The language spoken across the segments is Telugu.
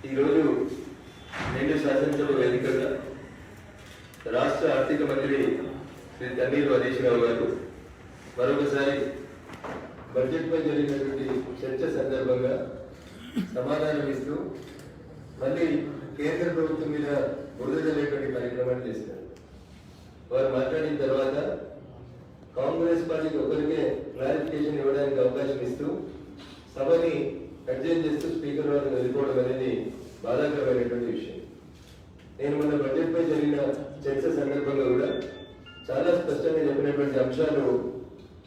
ఈరోజు నిండు శాసనసభ వేదికగా రాష్ట్ర ఆర్థిక మంత్రి శ్రీ తన్నీరు హరీష్ రావు గారు మరొకసారి బడ్జెట్పై జరిగినటువంటి చర్చ సందర్భంగా సమాధానం ఇస్తూ మళ్ళీ కేంద్ర ప్రభుత్వం మీద బురద జల్లేటువంటి కార్యక్రమాన్ని చేశారు. వారు మాట్లాడిన తర్వాత కాంగ్రెస్ పార్టీకి ఒకరికే క్లారిఫికేషన్ ఇవ్వడానికి అవకాశం ఇస్తూ సభని అడ్జైన్ చేస్తూ స్పీకర్ వారిని వెళ్ళిపోవడం అనేది బాధాకరమైనటువంటి విషయం. నేను మన బడ్జెట్పై జరిగిన చర్చ సందర్భంగా కూడా చాలా స్పష్టంగా చెప్పినటువంటి అంశాలు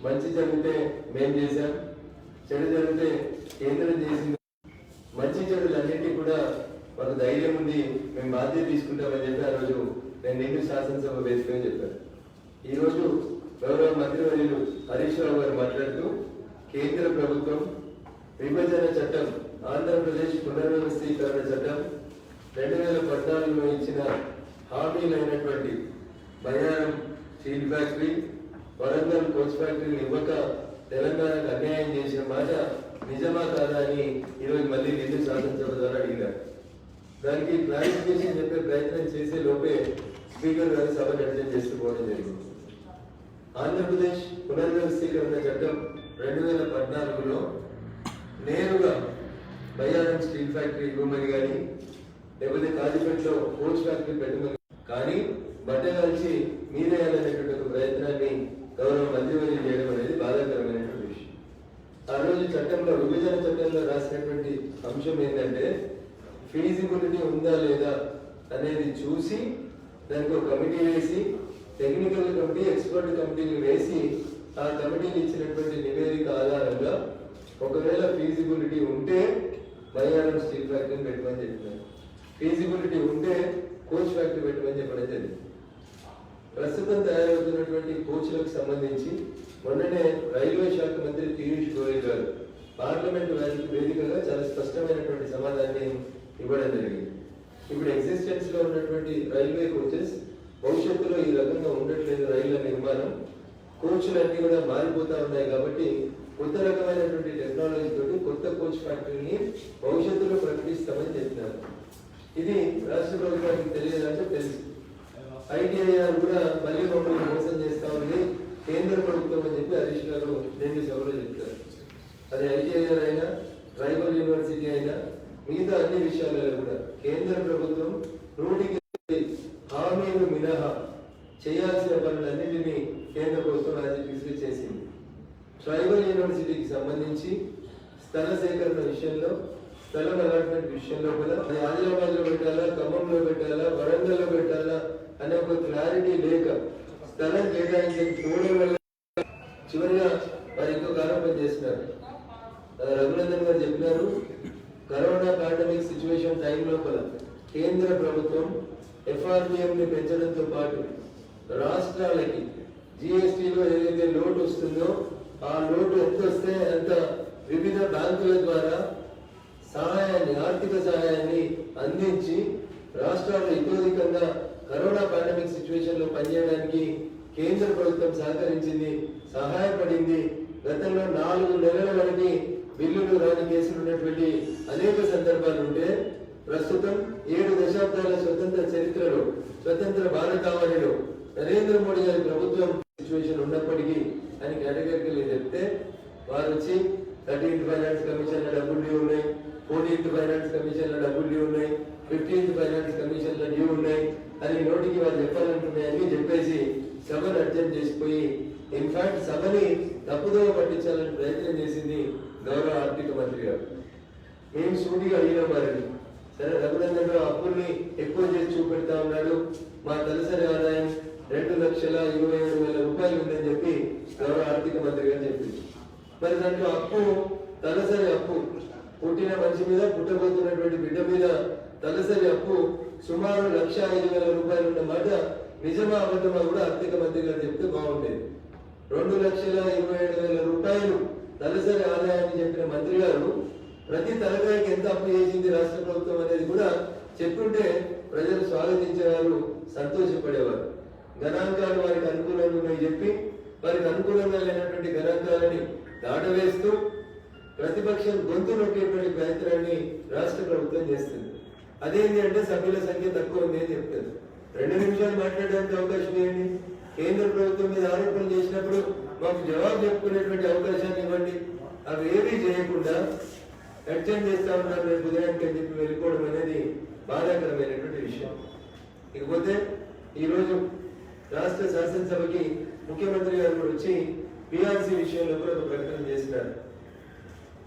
మంచి జరిగితే మేం చేశాం, చెడు జరిగితే కేంద్రం చేసింది. మంచి చెడులన్నింటినీ కూడా మాకు ధైర్యం ఉంది, మేము బాధ్యత తీసుకుంటామని చెప్పి ఆ రోజు నేను నిండు శాసనసభ వేదికగా చెప్పాను. ఈరోజు గౌరవ మంత్రివర్యులు హరీష్ రావు గారు మాట్లాడుతూ కేంద్ర ప్రభుత్వం విభజన చట్టం, ఆంధ్రప్రదేశ్ పునర్వ్యవస్థీకరణ చట్టం 2014లో ఇచ్చిన హామీలైనటువంటి Bayyaram steel factory, Warangal coach ఫ్యాక్టరీని ఇవ్వక తెలంగాణకు అన్యాయం చేసిన మాట నిజమా కాదా అని ఈరోజు మళ్ళీ నిండు శాసనసభ ద్వారా అడిగారు. దానికి క్లారిఫికేషన్ చెప్పే ప్రయత్నం చేసే లోపే స్పీకర్ గారు సభను అటెండ్ చేసుకోవడం జరిగింది. ఆంధ్రప్రదేశ్ పునర్వ్యవస్థీకరణ చట్టం 2014లో నేరుగా బయ్యారం స్టీల్ ఫ్యాక్టరీ ఇవ్వమని కానీ లేకపోతే కాజీపేటలో కోచ్ ఫ్యాక్టరీ పెట్టమని కానీ బట్టగాల్చి మీరేయాలనేటువంటి ఒక ప్రయత్నాన్ని గౌరవ మంత్రివర్యులు చేయడం అనేది బాధాకరమైనటువంటి విషయం. ఆ రోజు చట్టంలో, విభజన చట్టంలో రాసినటువంటి అంశం ఏంటంటే ఫీజిబిలిటీ ఉందా లేదా అనేది చూసి దానికి ఒక కమిటీ వేసి, టెక్నికల్ కమిటీ, ఎక్స్పర్ట్ కమిటీని వేసి ఆ కమిటీలు ఇచ్చినటువంటి నివేదిక ఆధారంగా ఒకవేళ ఫీజిబిలిటీ ఉంటే బయ్యారం స్టీల్ ఫ్యాక్టరీని పెట్టమని చెప్పినారు, ఫీజిబిలిటీ ఉంటే కోచ్ ఫ్యాక్టరీ పెట్టమని చెప్పడం జరిగింది. ప్రస్తుతం తయారవుతున్నటువంటి కోచ్లకు సంబంధించి మొన్ననే రైల్వే శాఖ మంత్రి పీయూష్ గోయల్ గారు పార్లమెంట్ వేదికగా చాలా స్పష్టమైనటువంటి సమాధానాన్ని ఇవ్వడం జరిగింది. ఇప్పుడు ఎగ్జిస్టెన్స్ లో ఉన్నటువంటి రైల్వే కోచెస్ భవిష్యత్తులో ఈ రకంగా ఉండట్లేదు. రైళ్ల నిర్మాణం, కోచ్లన్నీ కూడా మారిపోతా ఉన్నాయి కాబట్టి కొత్త రకమైనటువంటి టెక్నాలజీ తోటి కొత్త కోచ్ ఫ్యాక్టరీని భవిష్యత్తులో ప్రకటిస్తామని చెప్పినారు. ఇది రాష్ట్ర ప్రభుత్వానికి తెలియదంటే తెలుసు. ఐటీఐఆర్ కూడా మళ్ళీ మమ్మల్ని మోసం చేస్తా ఉంది కేంద్ర ప్రభుత్వం అని చెప్పి హరీష్ గారు రెండు సభలో చెప్తారు. అది ఐటీఐఆర్ అయినా, ట్రైబల్ యూనివర్సిటీ అయినా, మిగతా అన్ని విషయాలలో కూడా కేంద్ర ప్రభుత్వం 100కి హామీలు మినహా చేయాల్సిన పనులన్నింటినీ కేంద్ర ప్రభుత్వం రాజకీయ చేసింది. ట్రైబల్ యూనివర్సిటీకి సంబంధించి స్థల సేకరణ విషయంలో, స్థలం అలాట్మెంట్ విషయంలో కూడా ఆదిలాబాద్ లో పెట్టాలా, ఖమ్మంలో పెట్టాలా, వరంగల్లో పెట్టాలా అనే ఒక క్లారిటీ లేక స్థలం కేటాయించని చూడడం వల్ల చివరిగా వారు ఇంకొక ఆరోపణ చేస్తున్నారు. రఘునందన్ గారు చెప్పినారు, కరోనా పాండమిక్ సిచ్యువేషన్ టైం లోపల కేంద్ర ప్రభుత్వం FRPM ని పెంచడంతో పాటు రాష్ట్రాలకి GSTలో ఏదైతే లోటు వస్తుందో ఆ లోటు ఎంత వస్తే అంత వివిధ బ్యాంకుల ద్వారా సహాయాన్ని, ఆర్థిక సహాయాన్ని అందించి రాష్ట్రాలు ఇతోధికంగా కరోనా పాండమిక్ సిచ్యువేషన్ లో పనిచేయడానికి కేంద్ర ప్రభుత్వం సహకరించింది, సహాయపడింది. గతంలో 4 నెలల వరకు బిల్లులు రాని కేసులు ఉన్నటువంటి అనేక సందర్భాలు ఉంటే ప్రస్తుతం 7 దశాబ్దాల స్వతంత్ర చరిత్రలో, స్వతంత్ర భారతావనిలో నరేంద్ర మోడీ గారి ప్రభుత్వం సిచ్యువేషన్ ఉన్నప్పటికీ అని కేటగిరికలు చెప్తే వారు వచ్చి 13th ఫైనాన్స్ కమిషన్ లో డబ్బులు డ్యూ ఉన్నాయి, 14th ఫైనాన్స్ కమిషన్ లో డబ్బులు డ్యూ ఉన్నాయి, 15th ఫైనాన్స్ కమిషన్ లో డ్యూ ఉన్నాయి అని నోటికి వారు చెప్పాలనుకున్నాయని చెప్పేసి సభను అర్జెంట్ చేసిపోయి ఇన్ఫాక్ట్ సభని తప్పుదోవ పట్టించాలని ప్రయత్నం చేసింది గౌరవ ఆర్థిక మంత్రి గారు. మేము సూటిగా అడిగిన వారిని, సరే రఘునందన్ రావు అప్పుల్ని ఎక్కువ చేసి చూపెడతా ఉన్నాడు, మా తలసరి ఆదాయం 2,27,000 రూపాయలు ఉందని చెప్పి గౌరవ ఆర్థిక మంత్రి గారు చెప్పింది. మరి దాంట్లో అప్పు, తలసరి అప్పు, పుట్టిన మనిషి మీద, పుట్టబోతున్నటువంటి బిడ్డ మీద తలసరి అప్పు సుమారు 1,05,000 రూపాయలు ఉన్న మాట నిజమా అబద్ధమా కూడా ఆర్థిక మంత్రి గారు చెప్తే బాగుండేది. 2,27,000 రూపాయలు తలసరి ఆదాయాన్ని చెప్పిన మంత్రి గారు ప్రతి తలకాయకి ఎంత అప్పు చేసింది రాష్ట్ర ప్రభుత్వం అనేది కూడా చెప్పుంటే ప్రజలు స్వాగతించేవారు, సంతోషపడేవారు. గణాంకాలు వారికి అనుకూలంగా ఉన్నాయి చెప్పి వారికి అనుకూలంగా లేనటువంటి గణాంకాలని దాటవేస్తూ ప్రతిపక్షం గొంతు నొక్కేటువంటి ప్రయత్నాన్ని రాష్ట్ర ప్రభుత్వం చేస్తుంది. అదేంటి అంటే సభ్యుల సంఖ్య తక్కువ ఉంది అని చెప్తారు. 2 నిమిషాలు మాట్లాడడానికి అవకాశం ఏంటి? కేంద్ర ప్రభుత్వం మీద ఆరోపణలు చేసినప్పుడు మాకు జవాబు చెప్పుకునేటువంటి అవకాశాన్ని ఇవ్వండి. అవి ఏమీ చేయకుండా అటెండ్ చేస్తా ఉన్నారు రేపు ఉదయానికి అని చెప్పి వెళ్ళిపోవడం అనేది బాధాకరమైనటువంటి విషయం. ఇకపోతే ఈరోజు రాష్ట్ర శాసనసభకి ముఖ్యమంత్రి గారు కూడా వచ్చి పిఆర్సీ విషయంలో కూడా ఒక ప్రకటన చేసినారు.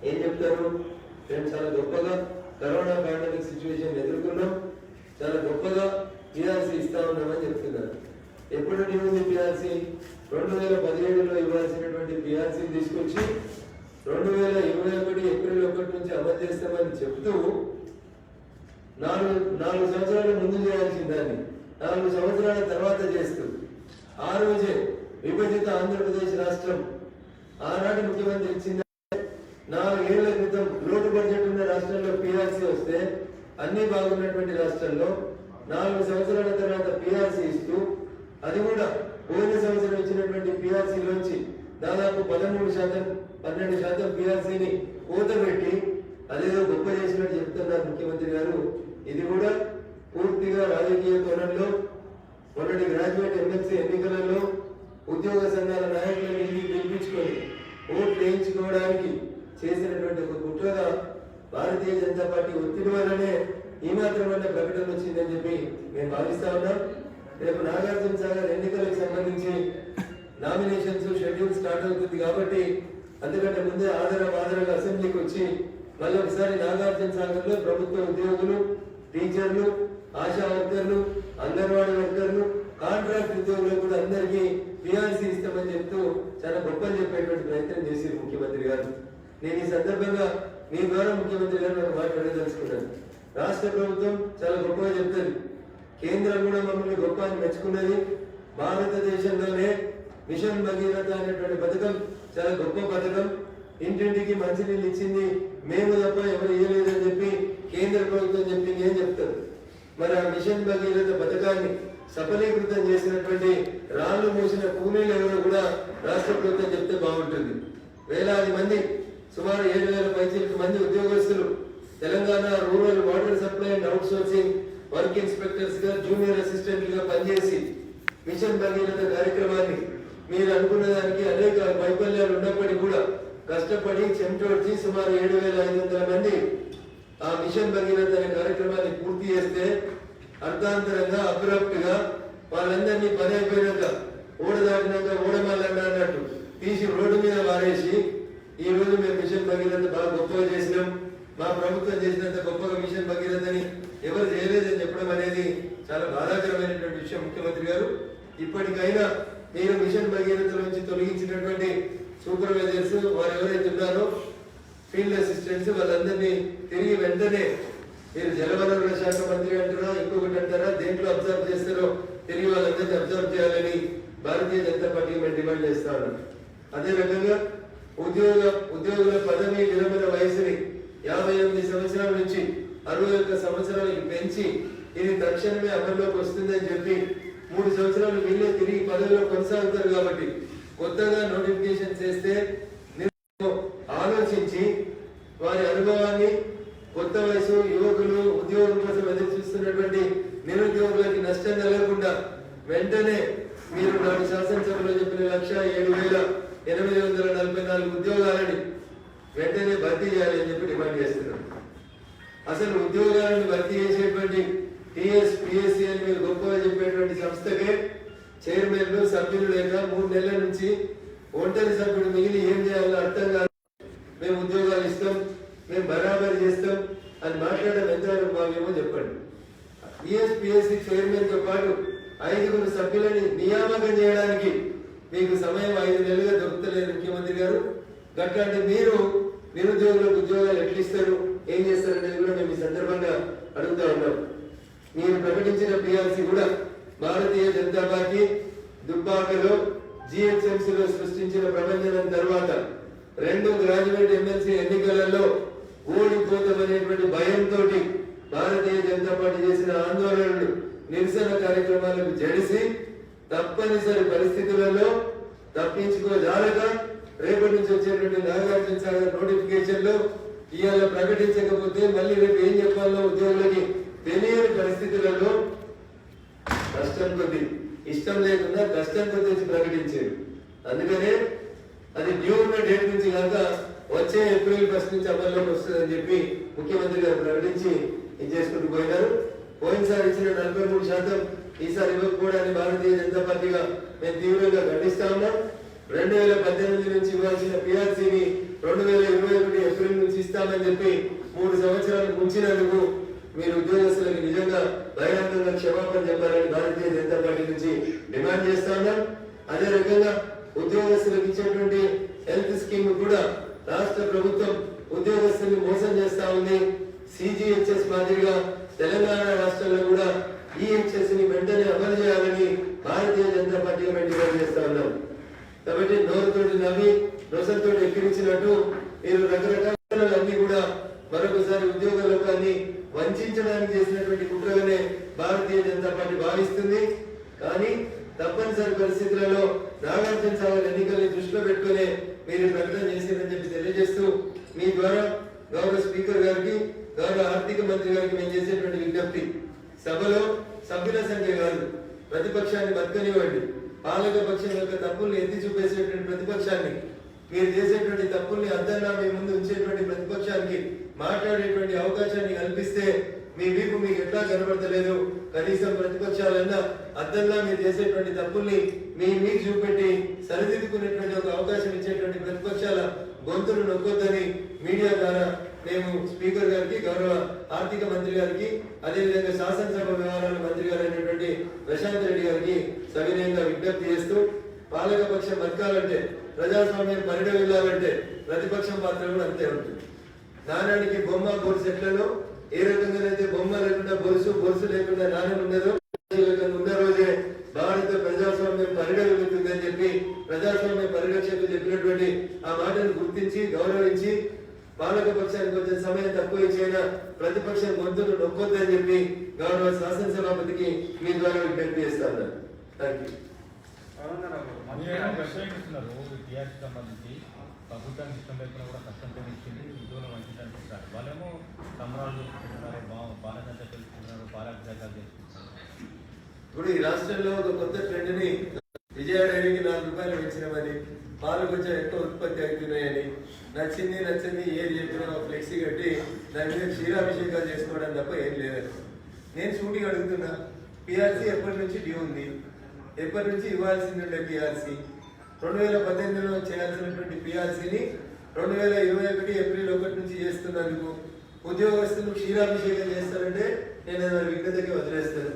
ఏం చెప్తారు? మేము చాలా గొప్పగా కరోనా పాండమిక్ సిచ్యువేషన్ ఎదుర్కొన్నాం, చాలా గొప్పగా పిఆర్సీ ఇస్తా ఉన్నామని చెప్తున్నారు. ఎప్పుడు ఉంది పిఆర్సీ? 2017లో ఇవ్వాల్సినటువంటి పిఆర్సీ తీసుకొచ్చి 2021 ఏప్రిల్ 1 నుంచి అమలు చేస్తామని చెప్తూ 4 సంవత్సరాల ముందు చేయాల్సిన దాన్ని 4 సంవత్సరాల తర్వాత చేస్తూ ఆ రోజే విభజిత ఆంధ్రప్రదేశ్ రాష్ట్రం ఆనాటి ముఖ్యమంత్రి ఇచ్చిన 4 ఏళ్ల క్రితం లోటు బడ్జెట్ ఉన్న రాష్ట్రంలో పిఆర్సీ వస్తే అన్ని బాగున్నటువంటి రాష్ట్రంలో 4 సంవత్సరాల తర్వాత పిఆర్సీ ఇస్తూ అది కూడా పోయిన సంవత్సరం ఇచ్చినటువంటి పిఆర్సీలోంచి దాదాపు 12% పిఆర్సీని కూతబెట్టి అదేదో గొప్ప చేసినట్టు చెప్తున్నారు ముఖ్యమంత్రి గారు. ఇది కూడా పూర్తిగా రాజకీయ కోణంలో మొన్నటి గ్రాడ్యుయేట్ ఎమ్మెల్సీ ఎన్నికలలో ఉద్యోగ సంఘాల నాయకులను ఇంటికి పిలిపించుకొని ఓట్లు వేయించుకోవడానికి చేసినటువంటి ఒక కుట్రగా భారతీయ జనతా పార్టీ ఒత్తిడి వల్లనే ఈ మాత్రమైన ప్రకటన వచ్చిందని చెప్పి మేము భావిస్తా ఉన్నాం. రేపు నాగార్జున సాగర్ ఎన్నికలకు సంబంధించి నామినేషన్స్ షెడ్యూల్ స్టార్ట్ అవుతుంది కాబట్టి అందుకంటే ముందే ఆదరగా అసెంబ్లీకి వచ్చి మళ్ళీ ఒకసారి నాగార్జున సాగర్ లో ప్రభుత్వ ఉద్యోగులు, టీచర్లు, ఆశా వర్కర్లు, అంగన్వాడీ వర్కర్లు, కాంట్రాక్ట్ ఉద్యోగులు కూడా అందరికీ పిఆర్సీ ఇస్తామని చెప్తూ చాలా గొప్పలు చెప్పేటువంటి ప్రయత్నం చేశారు ముఖ్యమంత్రి గారు. నేను ఈ సందర్భంగా మీ ద్వారా ముఖ్యమంత్రి గారు నాకు మాట్లాడదలుచుకున్నాను. రాష్ట్ర ప్రభుత్వం చాలా గొప్పగా చెప్తుంది, కేంద్రం కూడా మమ్మల్ని గొప్ప అని మెచ్చుకున్నది. భారతదేశంలోనే మిషన్ భగీరథ అనేటువంటి పథకం చాలా గొప్ప పథకం. ఇంటింటికి మంచినీళ్ళు ఇచ్చింది మేము తప్ప ఎవరు ఇవ్వలేదని చెప్పి కేంద్ర ప్రభుత్వం చెప్పింది అని చెప్తారు. మరి ఆ మిషన్ భగీరథ పథకాన్ని సఫలీకృతం చేసినటువంటి రాళ్లు మూసిన కూలీలు ఎవరు కూడా రాష్ట్ర ప్రభుత్వం చెప్తే బాగుంటుంది. వేలాది మంది సుమారు 7,000 పైచిలకు మంది ఉద్యోగస్తులు Telangana rural water supply and out sourcing work inspectors గా, జూనియర్ అసిస్టెంట్ గా పనిచేసి మిషన్ భగీరథ కార్యక్రమాన్ని మీరు అనుకున్న దానికి అనేక వైఫల్యాలు ఉన్నప్పటికీ కూడా కష్టపడి చెమటోడ్చి సుమారు 7,500 మంది ఆ మిషన్ భగీరథ అనే కార్యక్రమాన్ని పూర్తి చేస్తే అర్థాంతరంగా అబ్రప్ట్ గా వాళ్ళందరినీ పని అయిపోయినాక ఓడ దాటినాక ఓడమల్లన్న అన్నట్టు తీసి రోడ్డు మీద వారేసి ఈ రోజు మేము మిషన్ భగీరథ బాగా గొప్పగా చేసినాం, మా ప్రభుత్వం చేసినంత గొప్పగా మిషన్ భగీరథని ఎవరు చేయలేదని చెప్పడం అనేది చాలా బాధాకరమైనటువంటి విషయం. ముఖ్యమంత్రి గారు, ఇప్పటికైనా మీరు మిషన్ భగీరథ నుంచి తొలగించినటువంటి సూపర్వైజర్స్ వారు ఎవరైతే ఉన్నారో ఫీల్డ్ అసిస్టెంట్స్ వాళ్ళందరినీ తిరిగి వెంటనే మీరు జలవనరుల శాఖ మంత్రి అంటారా ఇంకొకటి అంటారా దేంట్లో అబ్జర్వ్ చేస్తారో తిరిగి వాళ్ళందరినీ అబ్జర్వ్ చేయాలని భారతీయ జనతా పార్టీ మేము డిమాండ్ చేస్తా ఉన్నాం. అదే రకంగా ఉద్యోగుల పదవి విరమణ వయసుని 58 సంవత్సరాల నుంచి 61 సంవత్సరాలకి పెంచి ఇది తక్షణమే అమల్లోకి వస్తుందని చెప్పి 3 సంవత్సరాలు వీళ్ళే తిరిగి పదవిలో కొనసాగుతారు కాబట్టి కొత్తగా నోటిఫికేషన్ చేస్తే ఆలోచించి వారి అనుభవాన్ని కొత్త వయసు యువకులు ఉద్యోగం కోసం ఎదురు చూస్తున్నటువంటి నిరుద్యోగులకి నష్టం కలగకుండా వెంటనే మీరు నాటి శాసనసభలో చెప్పిన 1,07,844 ఉద్యోగాలని వెంటనే భర్తీ చేయాలి అని చెప్పి డిమాండ్ చేస్తున్నాం. అసలు ఉద్యోగాలను భర్తీ చేసేటువంటి పిఎస్సి అని మీరు గొప్పగా చెప్పేటువంటి సంస్థకే చైర్మన్లు సభ్యులు లేక 3 నెలల నుంచి ఒంటరి సభ్యుడు మిగిలి ఏం చేయాలో అర్థం కాదు. మేము ఉద్యోగాలు ఇస్తాం, మేము బరాబరి చేస్తాం అని మాట్లాడడం ఎంతవరకు భావ్యమో చెప్పండి. పిఎస్సి చైర్మన్ తో పాటు 5 సభ్యులని నియామకం చేయడానికి మీకు సమయం 5 నెలలుగా దొరుకుతలేదు ముఖ్యమంత్రి గారు. గట్లాంటి మీరు నిరుద్యోగులకు ఉద్యోగాలు ఎట్లు ఇస్తారు, ఏం చేస్తారనేది కూడా మేము ఈ సందర్భంగా అడుగుతా ఉన్నాం. మీరు ప్రకటించిన పిఆర్సీ కూడా భారతీయ జనతా పార్టీ దుబ్బాకలో జిహెచ్ఎంసీలో సృష్టించిన ప్రభంజనం తర్వాత 2 గ్రాడ్యుయేట్ ఎమ్మెల్సీ ఎన్నికలలో ఓడిపోతామనేటువంటి భయంతో భారతీయ జనతా పార్టీ చేసిన ఆందోళనలు నిరసన కార్యక్రమాలకు జడిసి తప్పనిసరి పరిస్థితులలో తప్పించుకోజాలక రేపటి నుంచి వచ్చేటువంటి నాగార్జున సాగర్ నోటిఫికేషన్ లో ఇవాళ ప్రకటించకపోతే మళ్ళీ రేపు ఏం చెప్పాలో ఉద్యోగులకి తెలియని పరిస్థితులలో కష్టం కొద్ది ఇష్టం లేకుండా కష్టం కొద్ది ప్రకటించారు. అందుకనే అది డ్యూ ఉన్న డేట్ నుంచి కాక వచ్చే ఏప్రిల్ 1 నుంచి అమల్లోకి వస్తుందని చెప్పి ముఖ్యమంత్రి గారు ప్రకటించి ఇది చేసుకుంటూ పోయినారు. పోయినసారి ఇచ్చిన 43% ఈసారి ఇవ్వకపోవడాన్ని భారతీయ జనతా పార్టీగా మేము తీవ్రంగా ఖండిస్తా ఉన్నాం. 2018 నుంచి ఇవ్వాల్సిన పిఆర్సీని 2021 ఏప్రిల్ నుంచి ఇస్తామని చెప్పి 3 సంవత్సరాలు ముంచినందుకు మీరు ఉద్యోగస్తులకు నిజంగా బహిరంగంగా క్షమాపణ చెప్పాలని భారతీయ జనతా పార్టీ నుంచి డిమాండ్ చేస్తా ఉన్నాం. అదే రకంగా ఉద్యోగస్తులకు ఇచ్చేటువంటి హెల్త్ స్కీమ్ కూడా రాష్ట్ర ప్రభుత్వం ఉద్యోగస్తుల్ని మోసం చేస్తా ఉంది. సిజిహెచ్ఎస్ మాదిరిగా తెలంగాణ రాష్ట్రంలో కూడా ఈహెచ్ఎస్ ని వెంటనే అమలు చేయాలని భారతీయ జనతా పార్టీ డిమాండ్ చేస్తా ఉన్నాం. కాబట్టి నోరుతోటి నవ్వి నొసలతో ఎక్కిరించినట్టు మీరు రకరకాలన్నీ కూడా మరొకసారి ఉద్యోగ లోకాన్ని వంచడానికి చేసినటువంటి కుట్రగానే భారతీయ జనతా పార్టీ భావిస్తుంది. కానీ తప్పనిసరి పరిస్థితులలో నాగార్జున సాగర్ ఎన్నికల్ని దృష్టిలో పెట్టుకునే మీరు ప్రకటన చేసిందని చెప్పి తెలియజేస్తూ మీ ద్వారా గౌరవ స్పీకర్ గారికి గౌరవ ఆర్థిక మంత్రి గారికి మేము చేసేటువంటి విజ్ఞప్తి, సభలో సభ్యుల సంఖ్య కాదు, ప్రతిపక్షాన్ని బతకనివ్వండి. పాలక పక్షం యొక్క తప్పుల్ని ఎత్తి చూపేసేటువంటి ప్రతిపక్షాన్ని, మీరు చేసేటువంటి తప్పుల్ని అద్దంగా మీ ముందు ఉంచేటువంటి ప్రతిపక్షానికి మాట్లాడేటువంటి అవకాశాన్ని కల్పిస్తే మీ వీపు మీకు ఎట్లా కనబడతలేదు, కనీసం ప్రతిపక్షాలన్నా అద్దంగా మీరు చేసేటువంటి తప్పుల్ని మీకు చూపెట్టి సరిదిద్దుకునేటువంటి ఒక అవకాశం ఇచ్చేటువంటి ప్రతిపక్షాల గొంతులు నొక్కొద్దని మీడియా ద్వారా మేము స్పీకర్ గారికి, గౌరవ ఆర్థిక మంత్రి గారికి, అదేవిధంగా శాసనసభ వ్యవహారాల మంత్రి గారు అయినటువంటి ప్రశాంత్ రెడ్డి గారికి సవినయంగా విజ్ఞప్తి చేస్తూ, పాలక పక్షం బతకాలంటే, ప్రజాస్వామ్యం పరిడ వెళ్ళాలంటే ప్రతిపక్షం పాత్ర కూడా అంతే ఉంటుంది. నాణానికి బొమ్మ బొరుసు ఎట్లలో ఏ రకంగానైతే బొమ్మ లేకుండా బొరుసు, బొరుసు లేకుండా నాణ్యం ఉండదో ఉన్న రోజే భారత ప్రజాస్వామ్యం పరిడ వెళ్తుందని చెప్పి ప్రజాస్వామ్య పరిరక్షకులు చెప్పినటువంటి ఆ మాటను గుర్తించి గౌరవించి పాలక పక్షానికి కొంచెం సమయం తక్కువ ఇచ్చిన ప్రతిపక్షం గొంతును నొక్కొద్దని చెప్పి గౌరవ శాసనసభాపతికి మీ ద్వారా విజ్ఞప్తి చేస్తాను. థ్యాంక్ సంబంధించి ప్రభుత్వానికి ఇష్టం లేకుండా కూడా కష్టంతో ఇచ్చింది, ఉద్యోగులు మంచిది అంటున్నారు. వాళ్ళేమో సంబరాలు చేసుకుంటున్నారు, బాలదంత తెలుసుకుంటున్నారు, పాలక జాగాలు చేసుకుంటున్నారు. ఇప్పుడు ఈ రాష్ట్రంలో ఒక కొత్త ట్రెండ్ ని విజయ డైరీకి 4 రూపాయలు పెంచినామని, పాలు కొంచెం ఎక్కువ ఉత్పత్తి అవుతున్నాయని, నచ్చింది ఏది చెప్పినా ఫ్లెక్సీ కట్టి దాని మీద క్షీరాభిషేకాలు చేసుకోవడం తప్ప ఏం లేదని నేను షూటింగ్ అడుగుతున్నా. పిఆర్సీ ఎప్పటి నుంచి డ్యూ ఉంది, ఎప్పటి నుంచి ఇవ్వాల్సిందంటే పిఆర్సీ 2018లో చేయాల్సినటువంటి పిఆర్సీని 2021 ఏప్రిల్ 1 నుంచి చేస్తున్నందుకు ఉద్యోగస్తులు క్షీరాభిషేకం చేస్తారంటే నేను విఘ్నతకి వదిలేస్తాను.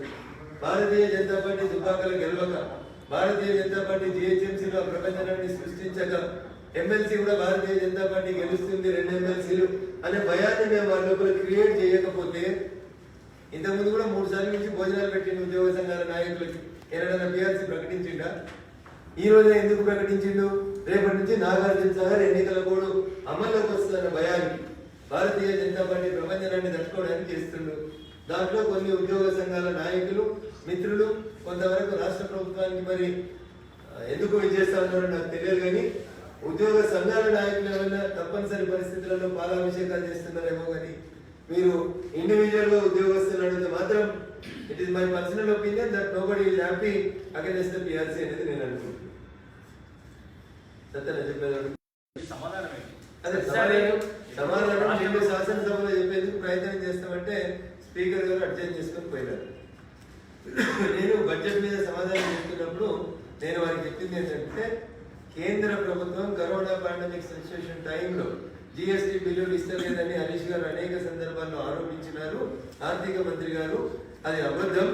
భారతీయ జనతా పార్టీ దుబ్బాకలు గెలవక, భారతీయ జనతా పార్టీ జిహెచ్ఎంసీలో ప్రపంచాన్ని సృష్టించక, ఎమ్మెల్సీ కూడా భారతీయ జనతా పార్టీ గెలుస్తుంది 2 ఎమ్మెల్సీలు అనే భయాన్ని మేము వాళ్ళ లోపల క్రియేట్ చేయకపోతే, ఇంతకుముందు కూడా 3 సార్లు నుంచి భోజనాలు పెట్టిండు ఉద్యోగ సంఘాల నాయకులకి, ఏదైనా పిఆర్సీ ప్రకటించిండా? ఈ రోజే ఎందుకు ప్రకటించిండు? రేపటి నుంచి నాగార్జున సాగర్ ఎన్నికల కోడ్ అమల్లోకి వస్తుందన్న భయానికి భారతీయ జనతా పార్టీ ప్రపంచాన్ని తట్టుకోవడానికి చేస్తుండు. దాంట్లో కొన్ని ఉద్యోగ సంఘాల నాయకులు, మిత్రులు కొంతవరకు రాష్ట్ర ప్రభుత్వానికి మరి ఎందుకు విజేస్తా ఉన్నారో నాకు తెలియదు. కానీ ఉద్యోగ సంఘాల నాయకులు ఏమైనా తప్పనిసరి పరిస్థితులలో పాలాభిషేకాలు చేస్తున్నారేమో, కానీ మీరు ఇండివిజువల్ గా ఉద్యోగస్తులు అడిగితే మాత్రం it is my personal opinion that nobody is happy against the PRC అనేది నేను అనుకుంటున్నాను. సమాధానం నేను శాసనసభలో చెప్పేందుకు ప్రయత్నం చేస్తామంటే స్పీకర్ గారు అడ్జస్ట్ చేసుకొని పోయినారు. నేను బడ్జెట్ మీద సమాధానం చెప్తున్నప్పుడు నేను వారికి చెప్పింది ఏంటంటే, కేంద్ర ప్రభుత్వం కరోనా పాండమిక్ సిచ్యువేషన్ టైంలో జిఎస్టీ బిల్లులు ఇస్తలేదని హరీష్ గారు అనేక సందర్భాల్లో ఆరోపించినారు ఆర్థిక మంత్రి గారు. అది అబద్ధం.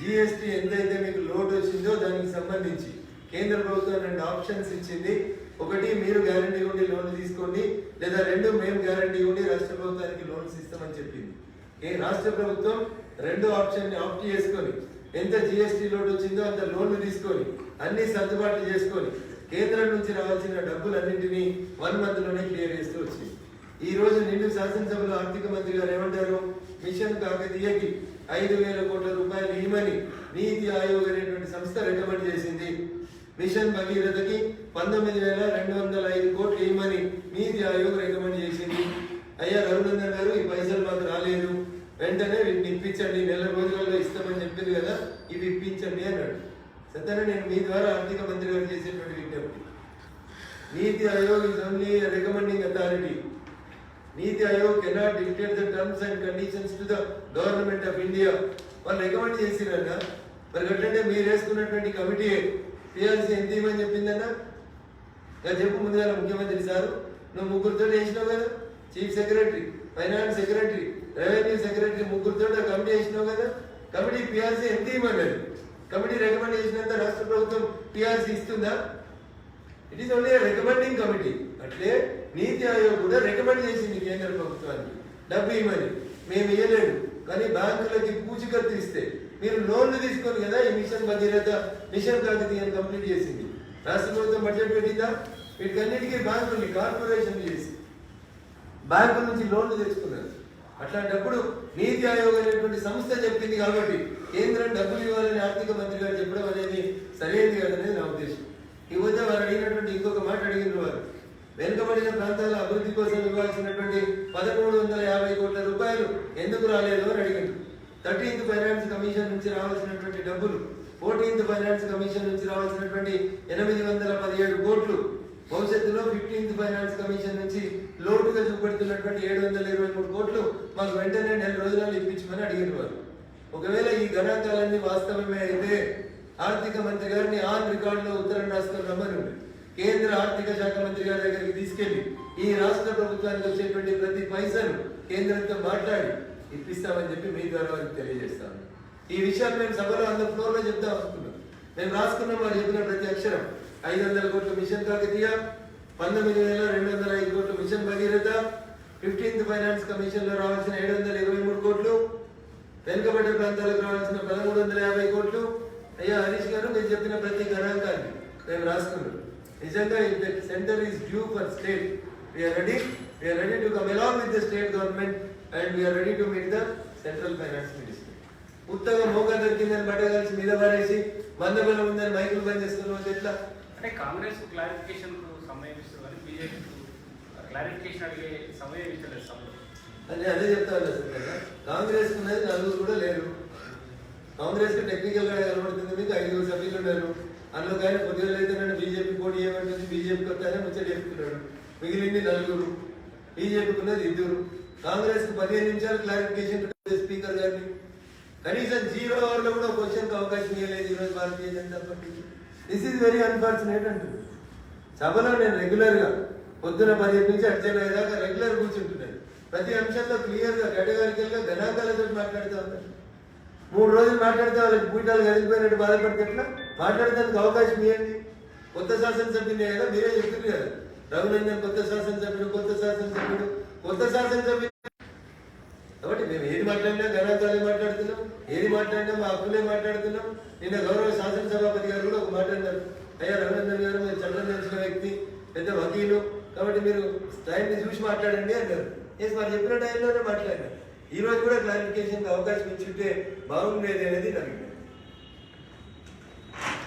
జిఎస్టీ ఎంతైతే మీకు లోటు వచ్చిందో దానికి సంబంధించి కేంద్ర ప్రభుత్వం 2 ఆప్షన్స్ ఇచ్చింది. ఒకటి, మీరు గ్యారంటీ ఉండి లోన్లు తీసుకోండి, లేదా 2 మేము గ్యారంటీ ఉండి రాష్ట్ర ప్రభుత్వానికి లోన్స్ ఇస్తామని చెప్పింది. రాష్ట్ర ప్రభుత్వం 2 ఆప్షన్ ని ఆప్ట్ చేసుకొని ఎంత జిఎస్టీ లోటు వచ్చిందో అంత లోన్లు తీసుకొని అన్ని సర్దుబాట్లు చేసుకొని కేంద్రం నుంచి రావాల్సిన డబ్బులన్నింటినీ 1 month లోనే క్లియర్ చేస్తూ వచ్చింది. ఈ రోజు నిండు శాసనసభలో ఆర్థిక మంత్రి గారు ఏమంటారు? మిషన్ కాకతీయకి 5,000 కోట్ల రూపాయలు ఇవ్వమని నీతి ఆయోగ్ అనేటువంటి సంస్థ రికమెండ్ చేసింది. మిషన్ భగీరథకి 19,205 కోట్లు ఇవ్వమని నీతి ఆయోగ్ రికమెండ్ చేసింది. అయ్యా రఘునందన్ గారు ఈ పైసలు మాకు రాలేదు, వెంటనే వీటిని ఇప్పించండి, నెల రోజులలో ఇస్తామని చెప్పింది కదా, ఇవి ఇప్పించండి అన్నాడు. సత్యన నేను మీ ద్వారా ఆర్థిక మంత్రి గారు చేసేటువంటి విజ్ఞప్తి, నీతి Aayog is only a recommending authority. NITI Aayog cannot dictate the terms and conditions to the government of India. వాళ్ళు రికమెండ్ చేసిరన్నా, మరి అట్లంటే మీరు వేసుకున్నటువంటి కమిటీ పిఆర్సీ ఎంత ఇవ్వని చెప్పిందన్నా? చెప్పు ముందుగా ముఖ్యమంత్రి సారు, నువ్వు ముగ్గురితో వేసినావు కదా, chief secretary, finance secretary, revenue secretary, ముగ్గురితో కమిటీ వేసినావు కదా, కమిటీ పిఆర్సీ ఎంత ఇవ్వమన్నాడు? కమిటీ రికమెండ్ చేసినంత రాష్ట్ర ప్రభుత్వం పిఆర్సీ ఇస్తుందా? It is only recommending committee. అట్లే నీతి ఆయోగ్ కూడా రికమెండ్ చేసింది కేంద్ర ప్రభుత్వానికి డబ్బు ఇవ్వమని. మేము ఇవ్వలేదు, కానీ బ్యాంకులకి పూచికత్తు ఇస్తే మీరు లోన్లు తీసుకొని కదా ఈ మిషన్ భగీరథ, మిషన్ కాకతీయని కంప్లీట్ చేసింది. రాష్ట్ర ప్రభుత్వం బడ్జెట్ పెట్టిందా? వీటికన్నిటికీ బ్యాంకుల్ని కార్పొరేషన్ చేసి బ్యాంకుల నుంచి లోన్లు తెచ్చుకున్నారు. అట్లాంటప్పుడు నీతి ఆయోగ్ అనేటువంటి సంస్థ చెప్పింది కాబట్టి కేంద్రం డబ్బులు ఇవ్వాలని ఆర్థిక మంత్రి గారు చెప్పడం అనేది సరైనది కాదనేది నా ఉద్దేశం. ఇకపోతే వారు అడిగినటువంటి ఇంకొక మాట అడిగిన వారు, వెనుకబడిన ప్రాంతాల అభివృద్ధి కోసం ఇవ్వాల్సినటువంటి 1,350 కోట్ల రూపాయలు ఎందుకు రాలేదు అని అడిగారు. 13th ఫైనాన్స్ కమిషన్ నుంచి రావాల్సినటువంటి డబ్బులు, 14th ఫైనాన్స్ కమిషన్ నుంచి రావాల్సినటువంటి 817 కోట్లు, భవిష్యత్తులో 15th ఫైనాన్స్ కమిషన్ నుంచి లోటుగా చూపెడుతున్నటువంటి 723 కోట్లు మాకు వెంటనే నెల రోజులలో ఇప్పించమని అడిగిన వారు. ఒకవేళ ఈ గణాంకాలన్నీ వాస్తవమే అయితే ఆర్థిక మంత్రి గారిని ఆన్ రికార్డులో ఉత్తరం రాసుకొని రమ్మని కేంద్ర ఆర్థిక శాఖ మంత్రి గారి దగ్గరికి తీసుకెళ్లి ఈ రాష్ట్ర ప్రభుత్వానికి వచ్చేటువంటి ప్రతి పైసను కేంద్రంతో మాట్లాడి ఇప్పిస్తామని చెప్పి మీ ద్వారా వారికి తెలియజేస్తాను. ఈ విషయాలు మేము సభలో అందరి ఫ్లోర్ లో చెప్తాం అనుకున్నాం. మేము రాసుకున్నాం, వారు చెప్పిన ప్రతి అక్షరం. 500 కోట్ల మిషన్ కాకతీయ, 19,205 కోట్ల machine Bhagiratha, 15th finance commission లో రావాల్సిన 723 కోట్లు, వెనుకబడ్డ ప్రాంతాలకు రావాల్సిన 1,350 కోట్లు. అయ్యా హరీష్ గారు, మీరు చెప్పిన ప్రతి గణాంకాన్ని మేము రాసుకున్నాం. నిజంగా centre is due for state. We're ready to come along with the state government and we're ready to meet the central finance minister. ఉత్తగా మోకా దొరికిందని బట్ట కలిసి మీద పారేసి మందబలం ఉందని మైకులు బంద్ చేసుకున్నాం ఎట్లా? అంటే కాంగ్రెస్ క్లారిఫికేషన్ సమయం ఇస్తుంది, బీజేపీ క్లారిఫికేషన్ అడిగే సమయం ఇచ్చలేదు సభలో అని అదే చెప్తాను కదా. కాంగ్రెస్ ఉన్నది నలుగురు కూడా లేరు. కాంగ్రెస్ కి టెక్నికల్ గా కనబడుతుంది, మీకు 5 సభ్యులు ఉన్నారు. అందులో కానీ పొద్దుగా అయితే నన్ను బీజేపీ పోటీ చేయమంటుంది, బీజేపీకి వస్తానే ముచ్చట చెప్తున్నాడు. మిగిలింది 4, బీజేపీకి ఉన్నది 2. కాంగ్రెస్ కు 15 నిమిషాలు క్లారిఫికేషన్ స్పీకర్ గారిని కనీసం 0 hour లో కూడా క్వశ్చన్ కి అవకాశం ఇవ్వలేదు ఈరోజు Bharatiya Janata Party. This is very unfortunate అంటుంది. సభలో నేను రెగ్యులర్ గా పొద్దున 15 నుంచి అర్జెంట్ అయ్యేదాకా రెగ్యులర్ కూర్చుంటున్నాను. ప్రతి అంశంలో క్లియర్ గా కేటగారికల్ గా గణాంకాలతో మాట్లాడుతూ ఉంటాను. 3 రోజులు మాట్లాడితే వాళ్ళకి పీఠాలు కలిగిపోయినట్టు బాధపడితే ఎట్లా? మాట్లాడడానికి అవకాశం ఇవ్వండి. కొత్త శాసనసభ్యులే కదా, మీరే చెప్తుంది కదా, రఘునందన్ కొత్త శాసనసభ్యుడు కాబట్టి మేము ఏది మాట్లాడినా గణాంకాలే మాట్లాడుతున్నాం, ఏది మాట్లాడినా మా హక్కులే మాట్లాడుతున్నాం. నిన్న గౌరవ శాసనసభాపతి గారు కూడా ఒక మాట్లాడినారు, అయ్యా రఘునందన్ గారు మీరు చట్టం తెలిసిన వ్యక్తి, పెద్ద వకీలు, కాబట్టి మీరు టైంని చూసి మాట్లాడండి అన్నారు. వారు చెప్పిన టైంలోనే మాట్లాడినారు. ఈ రోజు కూడా క్లారిఫికేషన్ అవకాశం ఇచ్చుంటే బాగుండేది అనేది నాకు.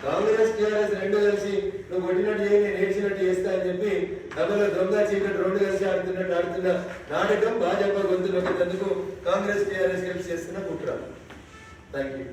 కాంగ్రెస్ టీఆర్ఎస్ 2 కలిసి నువ్వు కొట్టినట్టు చేయి, నేను ఏడ్చినట్టు చేస్తా అని చెప్పి సభలో దొంగ చీకటి 2 కలిసి ఆడుతున్న నాటకం భాజపా గొంతు నొక్కేందుకు కాంగ్రెస్ టీఆర్ఎస్ కలిసి చేస్తున్న కుట్ర. Thank you.